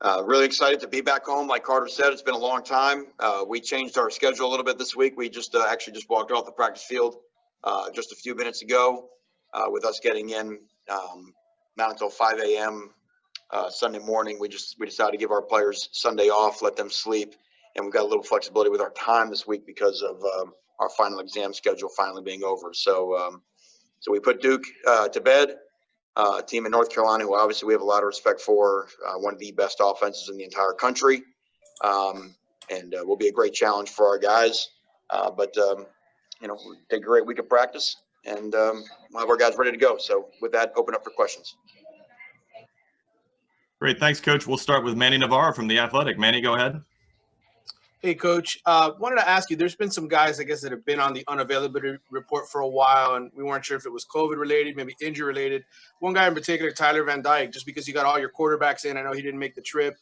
Really excited to be back home. Like Carter said, it's been a long time. We changed our schedule a little bit this week. We just actually just walked off the practice field just a few minutes ago with us getting in not until 5 a.m. Sunday morning. We decided to give our players Sunday off, let them sleep, and we've got a little flexibility with our time this week because of our final exam schedule finally being over. So we put Duke to bed. A team in North Carolina who obviously we have a lot of respect for, one of the best offenses in the entire country, and will be a great challenge for our guys. But we'll take a great week of practice, and we'll have our guys ready to go. So with that, open up for questions. Great. Thanks, Coach. We'll start with Manny Navarro from The Athletic. Manny, go ahead. Hey, Coach. Wanted to ask you, there's been some guys, I guess, that have been on the unavailability report for a while, and we weren't sure if it was COVID-related, maybe injury-related. One guy in particular, Tyler Van Dyke, just because you got all your quarterbacks in. I know he didn't make the trip.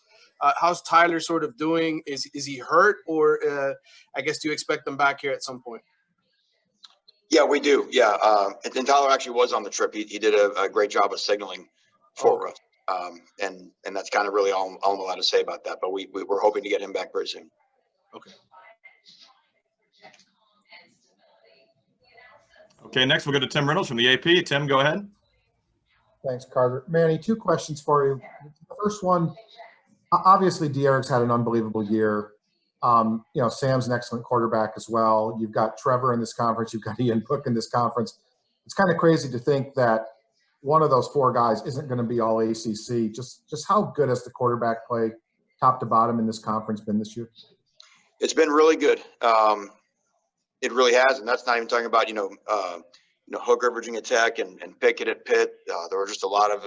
How's Tyler sort of doing? Is he hurt, or I guess do you expect them back here at some point? Yeah, we do. Yeah, and Tyler actually was on the trip. He did a great job of signaling for us. And that's kind of really all I'm allowed to say about that. But we're hoping to get him back very soon. Okay. Okay, next we'll go to Tim Reynolds from the AP. Tim, go ahead. Thanks, Carter. Manny, two questions for you. The first one, obviously De'Aric's had an unbelievable year. Sam's an excellent quarterback as well. You've got Trevor in this conference. You've got Ian Book in this conference. It's kind of crazy to think that one of those four guys isn't going to be all ACC. Just how good has the quarterback play top to bottom in this conference been this year? It's been really good. It really has, and that's not even talking about Hooker, Virginia Tech, and Pickett at Pitt. There were just a lot of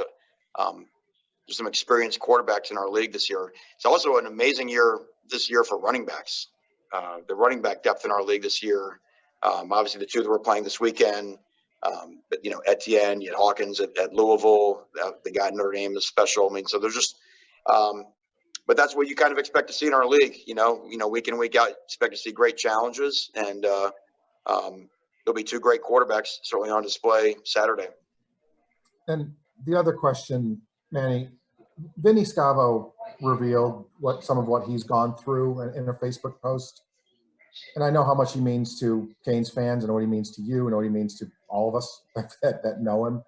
just some experienced quarterbacks in our league this year. It's also an amazing year this year for running backs. The running back depth in our league this year. Obviously, the two that we're playing this weekend. But Etienne, you had Hawkins at Louisville. The guy at Notre Dame is special. I mean, so there's just. But that's what you kind of expect to see in our league. Week in, week out, expect to see great challenges, and there'll be two great quarterbacks certainly on display Saturday. And the other question, Manny, Vinny Scavo revealed some of what he's gone through in a Facebook post, and I know how much he means to Canes fans, and what he means to you, and what he means to all of us that know him.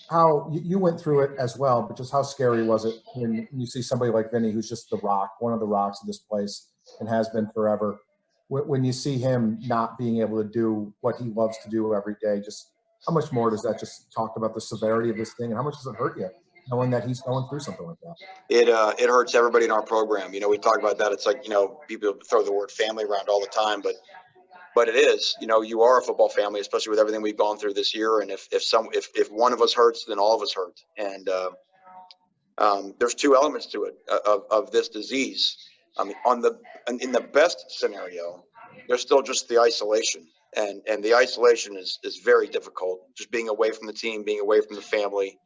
How you went through it as well, but just how scary was it when you see somebody like Vinny, who's just the rock, one of the rocks of this place, and has been forever, when you see him not being able to do what he loves to do every day? Just how much more does that just talk about the severity of this thing, and how much does it hurt you knowing that he's going through something like that? It hurts everybody in our program. We talk about that. It's like, people throw the word family around all the time, but it is, you are a football family, especially with everything we've gone through this year. And if one of us hurts, then all of us hurt. And there's two elements to it of this disease. I mean, in the best scenario, there's still just the isolation, and the isolation is very difficult. Just being away from the team, being away from the family,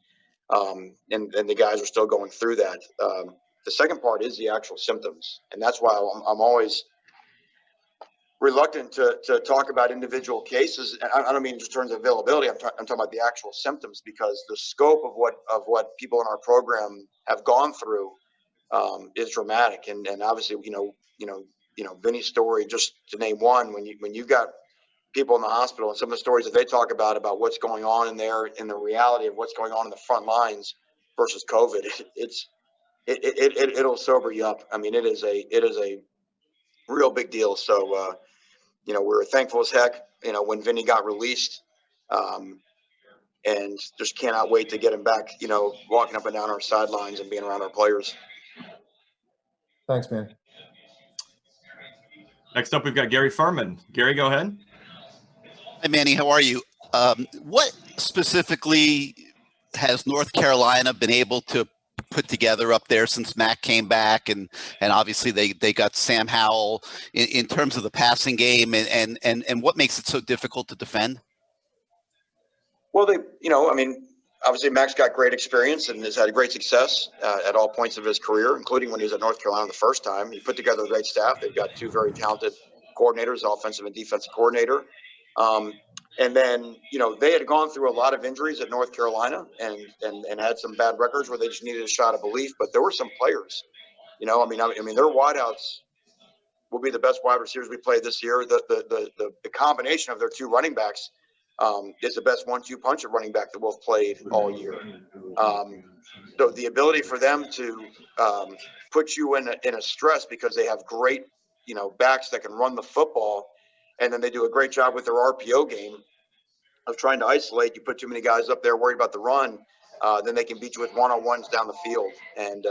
and the guys are still going through that. The second part is the actual symptoms, and that's why I'm always reluctant to talk about individual cases. I don't mean just in terms of availability. I'm talking about the actual symptoms, because the scope of what people in our program have gone through is dramatic. And obviously, Vinny's story, just to name one, when you've got people in the hospital and some of the stories that they talk about what's going on in there, and the reality of what's going on in the front lines versus COVID, it'll sober you up. I mean, it is a real big deal. So, we were thankful as heck, when Vinny got released, and just cannot wait to get him back, walking up and down our sidelines and being around our players. Thanks, man. Next up, we've got Gary Furman. Gary, go ahead. Hi, Manny. How are you? What specifically has North Carolina been able to put together up there since Mac came back, and obviously they got Sam Howell in terms of the passing game, and what makes it so difficult to defend? Well, obviously Mac's got great experience and has had great success at all points of his career, including when he was at North Carolina the first time. He put together a great staff. They've got two very talented coordinators, offensive and defensive coordinator. And then, they had gone through a lot of injuries at North Carolina and had some bad records where they just needed a shot of belief. But there were some players You know, I mean, their wideouts will be the best wide receivers we played this year. The combination of their two running backs is the best 1-2 punch at running back that we've played all year. So the ability for them to put you in a stress because they have great, you know, backs that can run the football, and then they do a great job with their RPO game of trying to isolate. You put too many guys up there worried about the run, then they can beat you with one-on-ones down the field. And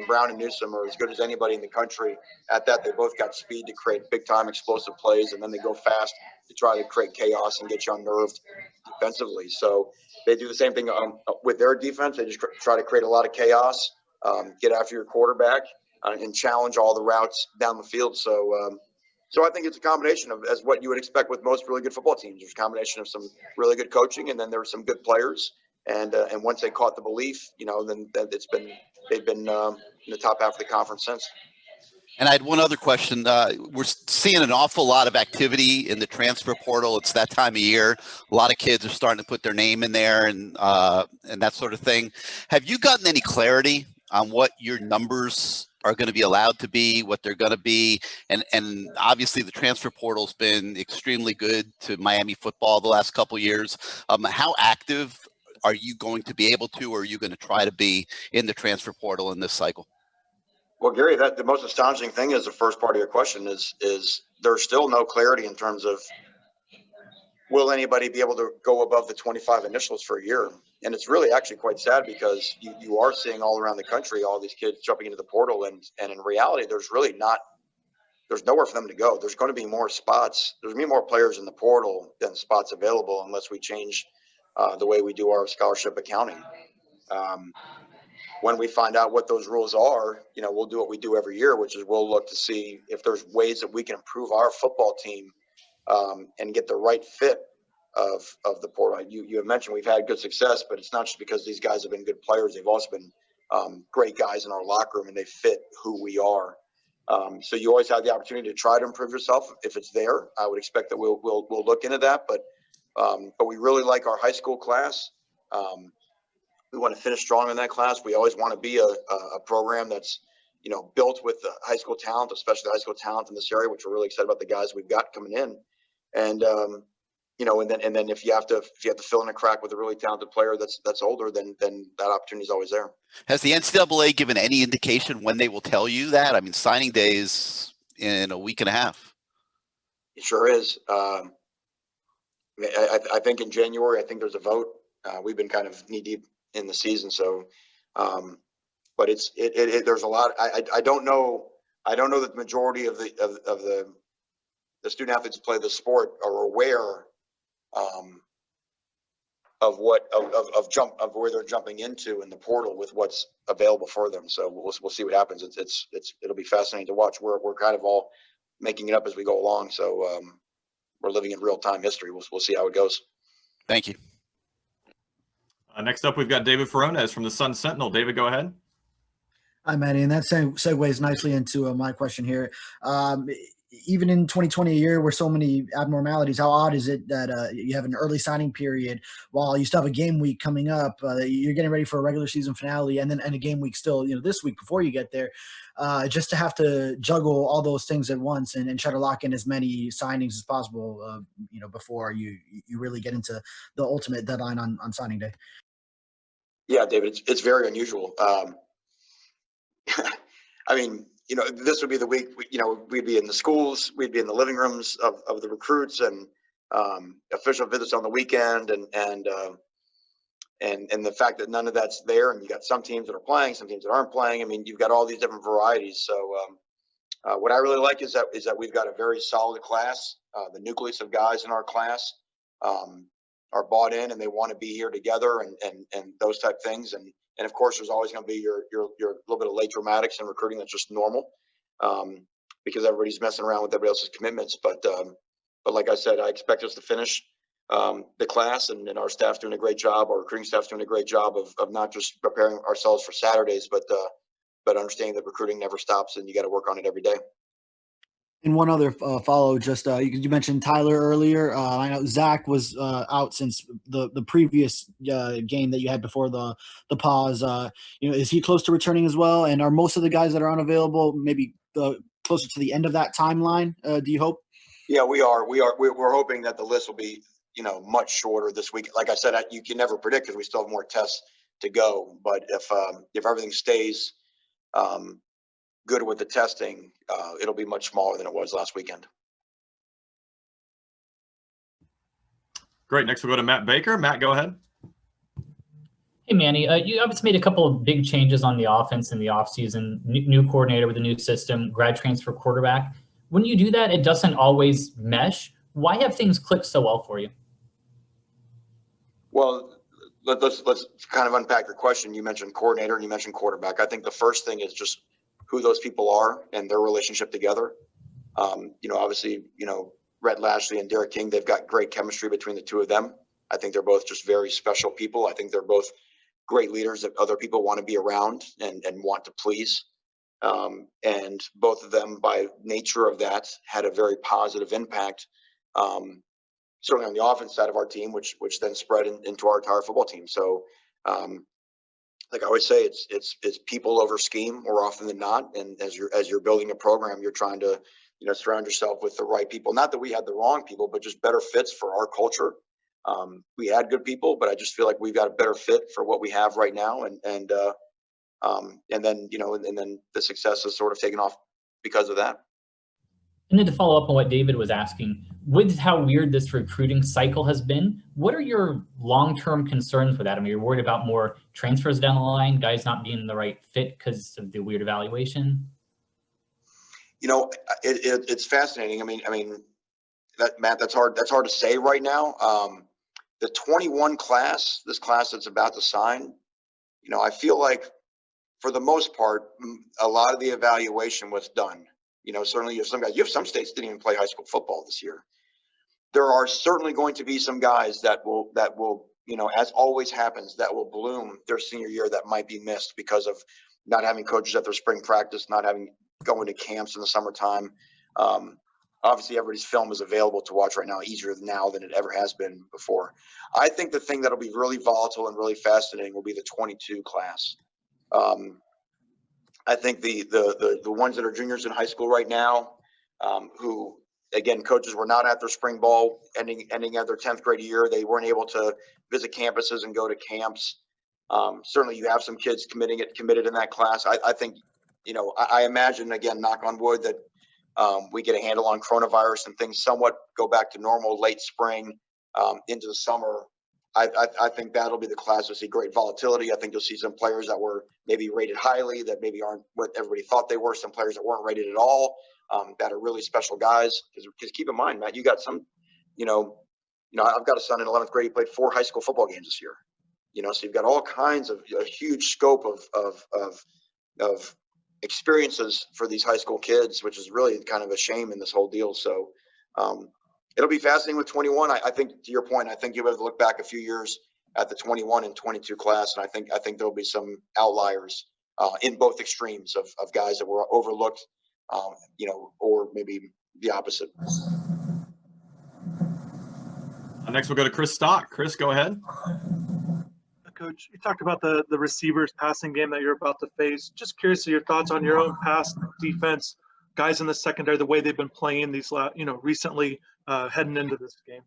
Brown and Newsome are as good as anybody in the country at that. They both got speed to create big-time explosive plays, and then they go fast to try to create chaos and get you unnerved defensively. So they do the same thing with their defense. They just try to create a lot of chaos, get after your quarterback, and challenge all the routes down the field. So I think it's a combination of as what you would expect with most really good football teams. There's a combination of some really good coaching, and then there's some good players. And once they caught the belief, you know, then they've been in the top half of the conference since. And I had one other question. We're seeing an awful lot of activity in the transfer portal. It's that time of year. A lot of kids are starting to put their name in there and that sort of thing. Have you gotten any clarity on what your numbers are going to be allowed to be, what they're going to be? And obviously the transfer portal's been extremely good to Miami football the last couple of years. How active are you going to be able to, or are you going to try to be in the transfer portal in this cycle? Well, Gary, that the most astonishing thing is the first part of your question is there's still no clarity in terms of will anybody be able to go above the 25 initials for a year? And it's really actually quite sad because you are seeing all around the country all these kids jumping into the portal, and in reality, there's nowhere for them to go. There's going to be more spots. There's going to be more players in the portal than spots available unless we change the way we do our scholarship accounting. When we find out what those rules are, you know, we'll do what we do every year, which is we'll look to see if there's ways that we can improve our football team and get the right fit of the portal. You have mentioned we've had good success, but it's not just because these guys have been good players. They've also been great guys in our locker room, and they fit who we are. So you always have the opportunity to try to improve yourself if it's there. I would expect that we'll look into that, but we really like our high school class. We want to finish strong in that class. We always want to be a program that's, you know, built with the high school talent, especially the high school talent in this area, which we're really excited about the guys we've got coming in. And you know, and then if you have to fill in a crack with a really talented player that's older, then that opportunity is always there. Has the NCAA given any indication when they will tell you that? I mean, signing day is in a week and a half. It sure is. I think in January, I think there's a vote. We've been kind of knee deep in the season, so but there's a lot. I don't know that the majority of the student athletes who play the sport are aware of where they're jumping into in the portal with what's available for them. So we'll see what happens. It'll be fascinating to watch. We're kind of all making it up as we go along. So we're living in real time history. We'll see how it goes. Thank you. Next up, we've got David Furones from the Sun Sentinel. David, go ahead. Hi, Manny, and that segues nicely into my question here. Even in 2020, a year where so many abnormalities, how odd is it that you have an early signing period while you still have a game week coming up? You're getting ready for a regular season finale, and a game week still, you know, this week before you get there. Just to have to juggle all those things at once and try to lock in as many signings as possible, you know, before you really get into the ultimate deadline on signing day. Yeah, David, it's very unusual. I mean, you know, this would be the week, you know, we'd be in the schools, we'd be in the living rooms of the recruits, and official visits on the weekend, and the fact that none of that's there, and you got some teams that are playing, some teams that aren't playing. I mean, you've got all these different varieties. So what I really like is that we've got a very solid class. The nucleus of guys in our class are bought in, and they want to be here together, and those type things. And of course, there's always going to be your little bit of late dramatics in recruiting. That's just normal because everybody's messing around with everybody else's commitments. But like I said, I expect us to finish the class, and our staff's doing a great job. Our recruiting staff's doing a great job of not just preparing ourselves for Saturdays, but understanding that recruiting never stops, and you got to work on it every day. And one other follow, just you mentioned Tyler earlier. I know Zach was out since the previous game that you had before the pause. Is he close to returning as well? And are most of the guys that are unavailable maybe closer to the end of that timeline? Do you hope? Yeah, we are. We're hoping that the list will be, much shorter this week. Like I said, you can never predict because we still have more tests to go. But if everything stays good with the testing, it'll be much smaller than it was last weekend. Great. Next, we'll go to Matt Baker. Matt, go ahead. Hey, Manny, you obviously made a couple of big changes on the offense in the offseason, new coordinator with a new system, grad transfer quarterback. When you do that, it doesn't always mesh. Why have things clicked so well for you? Well, let's kind of unpack your question. You mentioned coordinator and you mentioned quarterback. I think the first thing is just who those people are and their relationship together. Obviously, Rhett Lashley and Derek King, they've got great chemistry between the two of them. I think they're both just very special people. I think they're both great leaders that other people want to be around and want to please. And both of them, by nature of that, had a very positive impact, certainly on the offense side of our team, which then spread into our entire football team. So, like I always say, it's people over scheme more often than not. And as you're building a program, you're trying to surround yourself with the right people. Not that we had the wrong people, but just better fits for our culture. We had good people, but I just feel like we've got a better fit for what we have right now. And then the success has sort of taken off because of that. And then to follow up on what David was asking, with how weird this recruiting cycle has been, what are your long-term concerns with that? I mean, you're worried about more transfers down the line, guys not being the right fit because of the weird evaluation? It's fascinating. I mean, Matt, that's hard to say right now. The 21 class, this class that's about to sign, I feel like for the most part, a lot of the evaluation was done. Certainly you have some guys, you have some states didn't even play high school football this year. There are certainly going to be some guys that will, as always happens, that will bloom their senior year that might be missed because of not having coaches at their spring practice, not having going to camps in the summertime. Obviously, everybody's film is available to watch right now, easier now than it ever has been before. I think the thing that'll be really volatile and really fascinating will be the 22 class. I think the ones that are juniors in high school right now, who again, coaches were not at their spring ball, ending at their 10th grade year. They weren't able to visit campuses and go to camps. Certainly, you have some kids committed in that class. I think, I imagine, again, knock on wood, that we get a handle on coronavirus and things somewhat go back to normal late spring into the summer. I think that'll be the class to see great volatility. I think you'll see some players that were maybe rated highly that maybe aren't what everybody thought they were. Some players that weren't rated at all, that are really special guys. Because keep in mind, Matt, you got some, I've got a son in 11th grade. He played 4 high school football games this year. So you've got all kinds of a huge scope of experiences for these high school kids, which is really kind of a shame in this whole deal. So it'll be fascinating with 21. I think, to your point, I think you'll have to look back a few years at the 21 and 22 class, and I think there'll be some outliers in both extremes of guys that were overlooked, or maybe the opposite. Next, we'll go to Chris Stock. Chris, go ahead. Coach, you talked about the receivers passing game that you're about to face. Just curious of your thoughts on your own pass defense, guys in the secondary, the way they've been playing these, recently heading into this game.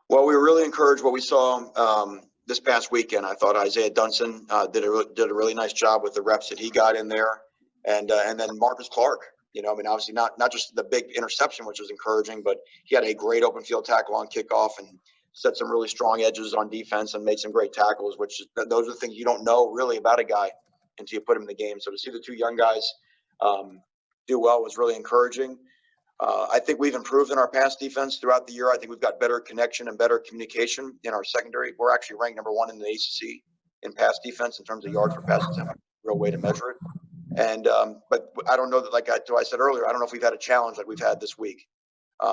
Well, we were really encouraged what we saw this past weekend. I thought Isaiah Dunson did a really nice job with the reps that he got in there, and then Marcus Clark. Obviously not just the big interception, which was encouraging, but he had a great open field tackle on kickoff and set some really strong edges on defense and made some great tackles, those are the things you don't know really about a guy until you put him in the game. So to see the two young guys do well was really encouraging. I think we've improved in our pass defense throughout the year. I think we've got better connection and better communication in our secondary. We're actually ranked number 1 in the ACC in pass defense in terms of yards per pass attempt, real way to measure it. And but I don't know that, like I said earlier, I don't know if we've had a challenge like we've had this week.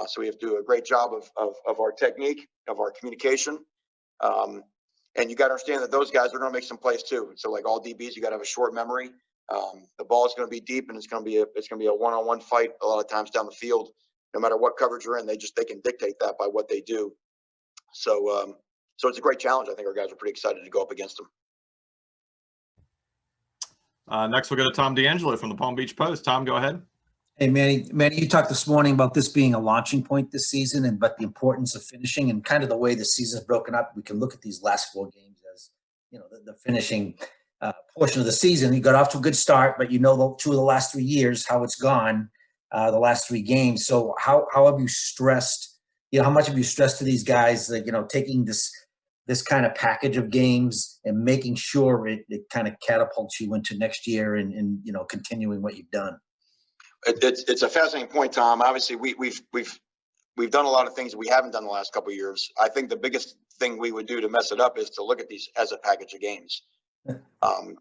So we have to do a great job of our technique, of our communication. And you got to understand that those guys are going to make some plays too. So like all DBs, you got to have a short memory. The ball is going to be deep, and it's going to be a one-on-one fight a lot of times down the field. No matter what coverage you're in, they can dictate that by what they do. So it's a great challenge. I think our guys are pretty excited to go up against them. Next, we'll go to Tom D'Angelo from the Palm Beach Post. Tom, go ahead. Hey, Manny, you talked this morning about this being a launching point this season, but the importance of finishing and kind of the way the season's broken up. We can look at these last 4 games as, the finishing portion of the season. You got off to a good start, but 2 of the last 3 years, how it's gone, the last 3 games. So how have you stressed, how much have you stressed to these guys, taking this kind of package of games and making sure it kind of catapults you into next year and continuing what you've done? It's a fascinating point, Tom. Obviously, we've done a lot of things that we haven't done the last couple of years. I think the biggest thing we would do to mess it up is to look at these as a package of games.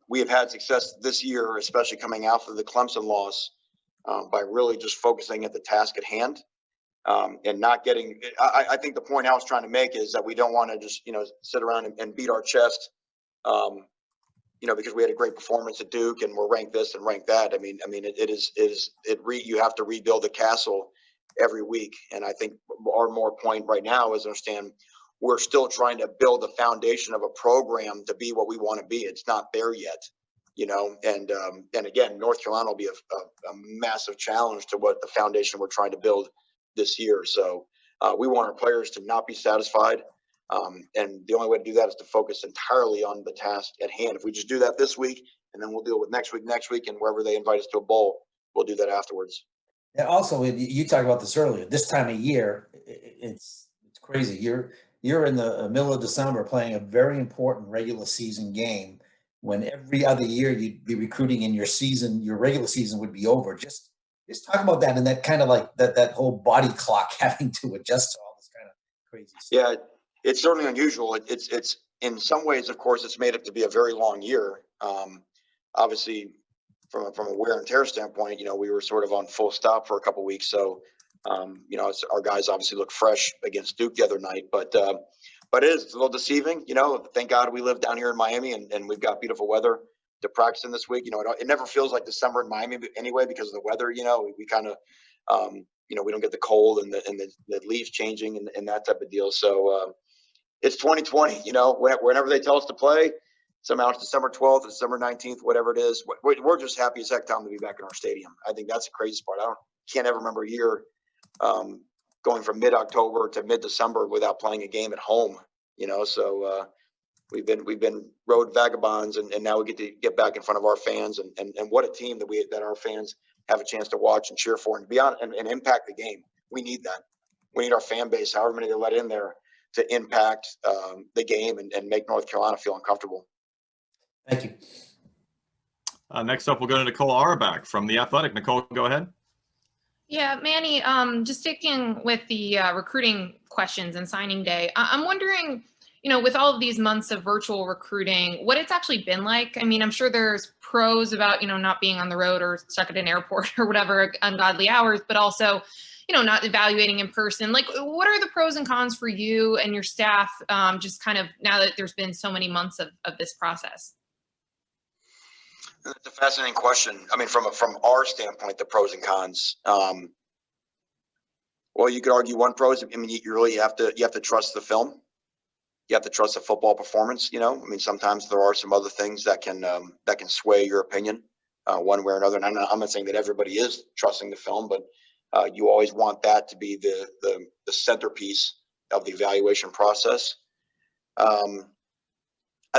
We have had success this year, especially coming out of the Clemson loss, by really just focusing at the task at hand. And not getting, I think the point I was trying to make is that we don't want to just, sit around and beat our chest, because we had a great performance at Duke and we're ranked this and ranked that. You have to rebuild the castle every week. And I think our more point right now is understand we're still trying to build the foundation of a program to be what we want to be. It's not there yet, and again, North Carolina will be a massive challenge to what the foundation we're trying to build this year. So we want our players to not be satisfied. And the only way to do that is to focus entirely on the task at hand. If we just do that this week, and then we'll deal with next week, and wherever they invite us to a bowl, we'll do that afterwards. And also, you talked about this earlier. This time of year, it's crazy. You're in the middle of December playing a very important regular season game when every other year you'd be recruiting and your regular season would be over. Just talk about that and that kind of like that whole body clock having to adjust to all this kind of crazy stuff. Yeah, it's certainly unusual. It's in some ways, of course, it's made up to be a very long year. Obviously, from a wear and tear standpoint, we were sort of on full stop for a couple of weeks. So, our guys obviously look fresh against Duke the other night, but it's a little deceiving. Thank God we live down here in Miami and we've got beautiful weather to practice in this week. It never feels like December in Miami anyway because of the weather. We kind of, we don't get the cold and the leaves changing and that type of deal. So it's 2020. Whenever they tell us to play, somehow it's December 12th, December 19th, whatever it is. We're just happy as heck, Tom, to be back in our stadium. I think that's the craziest part. Can't ever remember a year going from mid-October to mid-December without playing a game at home. So. We've been road vagabonds, and now we get to get back in front of our fans, and what a team that our fans have a chance to watch and cheer for and be on and impact the game. We need that. We need our fan base, however many they let in there, to impact the game and make North Carolina feel uncomfortable. Thank you. Next up, we'll go to Nicole Auerbach from The Athletic. Nicole, go ahead. Yeah, Manny, just sticking with the recruiting questions and signing day, I'm wondering, with all of these months of virtual recruiting, what it's actually been like. I mean, I'm sure there's pros about, not being on the road or stuck at an airport or whatever, ungodly hours, but also, not evaluating in person. Like, what are the pros and cons for you and your staff, just kind of now that there's been so many months of this process? That's a fascinating question. I mean, from our standpoint, the pros and cons. Well, you could argue one pro is, you really have to trust the film. You have to trust the football performance. Sometimes there are some other things that can sway your opinion one way or another. And I'm not saying that everybody is trusting the film, but you always want that to be the centerpiece of the evaluation process. I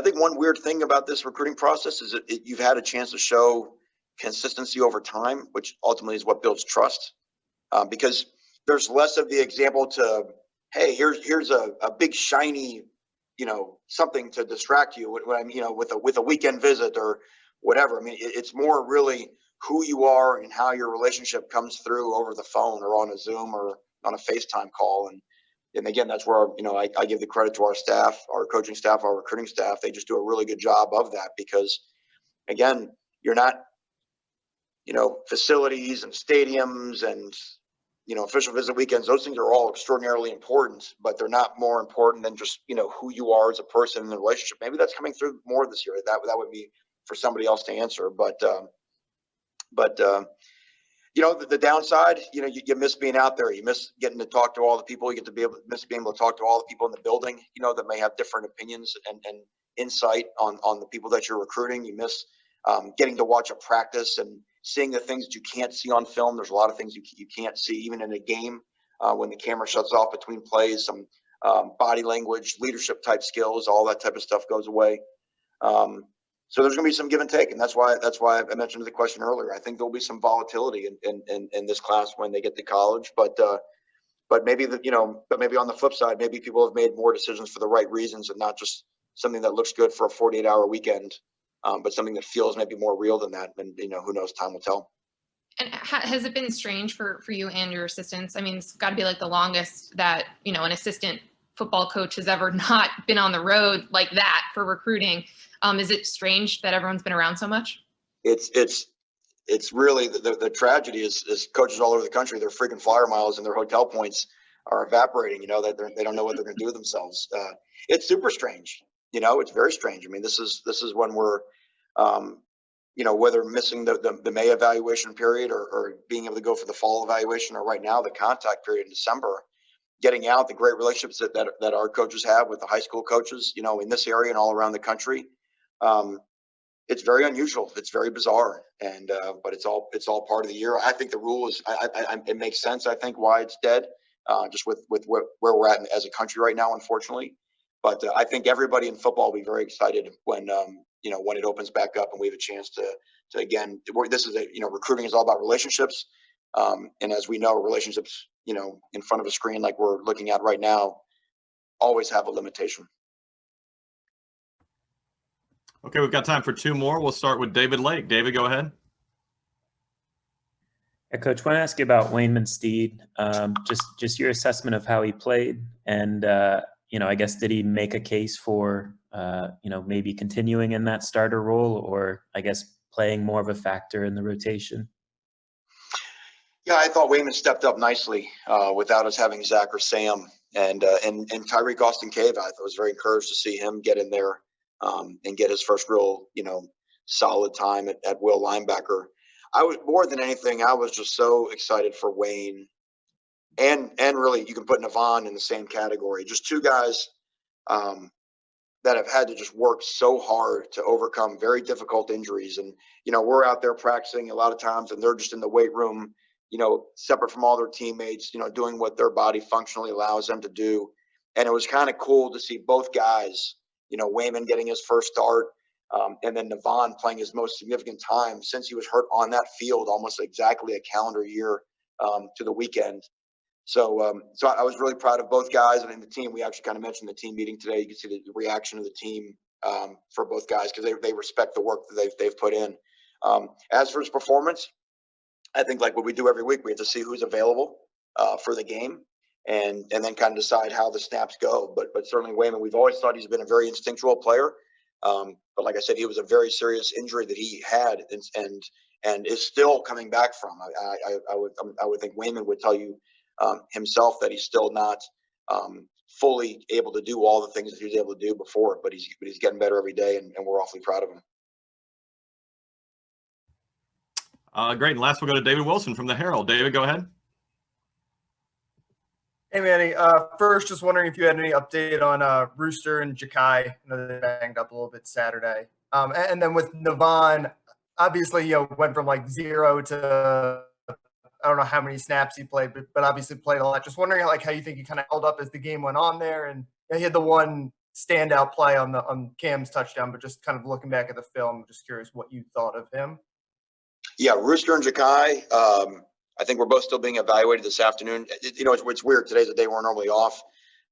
think one weird thing about this recruiting process is that you've had a chance to show consistency over time, which ultimately is what builds trust, because there's less of the example to, hey, here's a big shiny, something to distract you with a weekend visit or whatever. It's more really who you are and how your relationship comes through over the phone or on a Zoom or on a FaceTime call. And again, that's where, I give the credit to our staff, our coaching staff, our recruiting staff. They just do a really good job of that because, again, you're not, facilities and stadiums and, official visit weekends. Those things are all extraordinarily important, but they're not more important than just, who you are as a person in the relationship. Maybe that's coming through more this year. That would be for somebody else to answer. But you know, the downside, you know, you miss being out there. You miss getting to talk to all the people. You get to miss being able to talk to all the people in the building, you know, that may have different opinions and insight on the people that you're recruiting. You miss getting to watch a practice and seeing the things that you can't see on film. There's a lot of things you can't see even in a game when the camera shuts off between plays. Some body language, leadership type skills, all that type of stuff goes away. So there's going to be some give and take, and that's why I mentioned the question earlier. I think there'll be some volatility in this class when they get to college, but maybe but maybe on the flip side, maybe people have made more decisions for the right reasons and not just something that looks good for a 48-hour weekend, but something that feels maybe more real than that. And who knows? Time will tell. And has it been strange for you and your assistants? I mean, it's got to be like the longest that an assistant football coach has ever not been on the road like that for recruiting. Is it strange that everyone's been around so much? It's really the tragedy is coaches all over the country, their freaking flyer miles and their hotel points are evaporating. That they don't know what they're going to do with themselves. It's super strange. It's very strange. I mean, this is when we're, whether missing the May evaluation period or being able to go for the fall evaluation, or right now the contact period in December, getting out the great relationships that our coaches have with the high school coaches, in this area and all around the country. It's very unusual. It's very bizarre, and but it's all part of the year. I think the rule is, it makes sense. I think why it's dead, just with where we're at as a country right now, unfortunately. But I think everybody in football will be very excited when when it opens back up and we have a chance to again. This is recruiting is all about relationships, and as we know, relationships in front of a screen like we're looking at right now always have a limitation. Okay, we've got time for two more. We'll start with David Lake. David, go ahead. Yeah, Coach, I want to ask you about Wayman Steed. Just your assessment of how he played, and I guess did he make a case for maybe continuing in that starter role, or I guess playing more of a factor in the rotation? Yeah, I thought Wayman stepped up nicely without us having Zach or Sam, and Tyreek Austin Cave. I was very encouraged to see him get in there. And get his first real, solid time at will linebacker. I was more than anything, I was just so excited for Wayne, and really you can put Nivan in the same category. Just two guys that have had to just work so hard to overcome very difficult injuries. And we're out there practicing a lot of times, and they're just in the weight room, separate from all their teammates, doing what their body functionally allows them to do. And it was kind of cool to see both guys. Wayman getting his first start, and then Nivan playing his most significant time since he was hurt on that field, almost exactly a calendar year to the weekend. So I was really proud of both guys, and in the team, we actually kind of mentioned the team meeting today. You can see the reaction of the team for both guys because they respect the work that they've put in. As for his performance, I think like what we do every week, we have to see who's available for the game. And then kind of decide how the snaps go. But certainly Wayman, we've always thought he's been a very instinctual player. But like I said, he was a very serious injury that he had and is still coming back from. I would think Wayman would tell you himself that he's still not fully able to do all the things that he was able to do before. But he's getting better every day, and we're awfully proud of him. Great. And last, we'll go to David Wilson from the Herald. David, go ahead. Hey, Manny. First, just wondering if you had any update on Rooster and Jakai. I know they banged up a little bit Saturday. And then with Nivan, obviously, went from like 0 to I don't know how many snaps he played, but obviously played a lot. Just wondering how you think he kind of held up as the game went on there. And he had the one standout play on Cam's touchdown, but just kind of looking back at the film, just curious what you thought of him. Yeah, Rooster and Jakai. I think we're both still being evaluated this afternoon. It's weird. Today's a day we're normally off.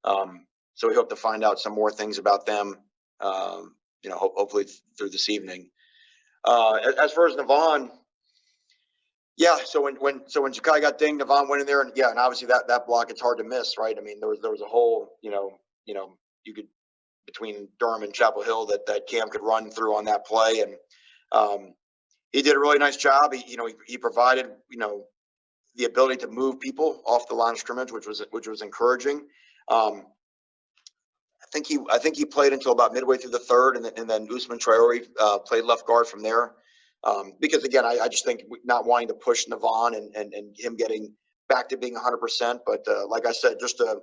So we hope to find out some more things about them, hopefully through this evening. As far as Nivan, yeah. So when Jakai got dinged, Nivan went in there, and obviously that block, it's hard to miss, right? I mean, there was a hole, you could between Durham and Chapel Hill that Cam could run through on that play, and he did a really nice job. He provided the ability to move people off the line of scrimmage, which was encouraging. I think he played until about midway through the third, and then Usman Traore played left guard from there. Because again, I just think not wanting to push Nivan and him getting back to being 100%. But like I said, just a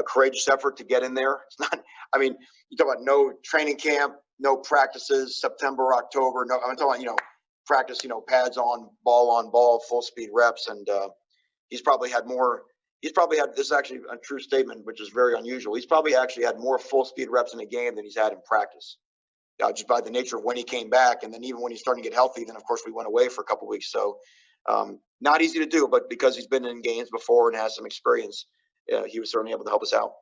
courageous effort to get in there. It's not. I mean, you talk about no training camp, no practices, September, October. No, I'm talking about practice. Pads on, ball, full speed reps, and he's probably had more. He's probably had, this is actually a true statement, which is very unusual. He's probably actually had more full speed reps in a game than he's had in practice. Just by the nature of when he came back. And then even when he's starting to get healthy, then of course we went away for a couple of weeks. So not easy to do, but because he's been in games before and has some experience, he was certainly able to help us out.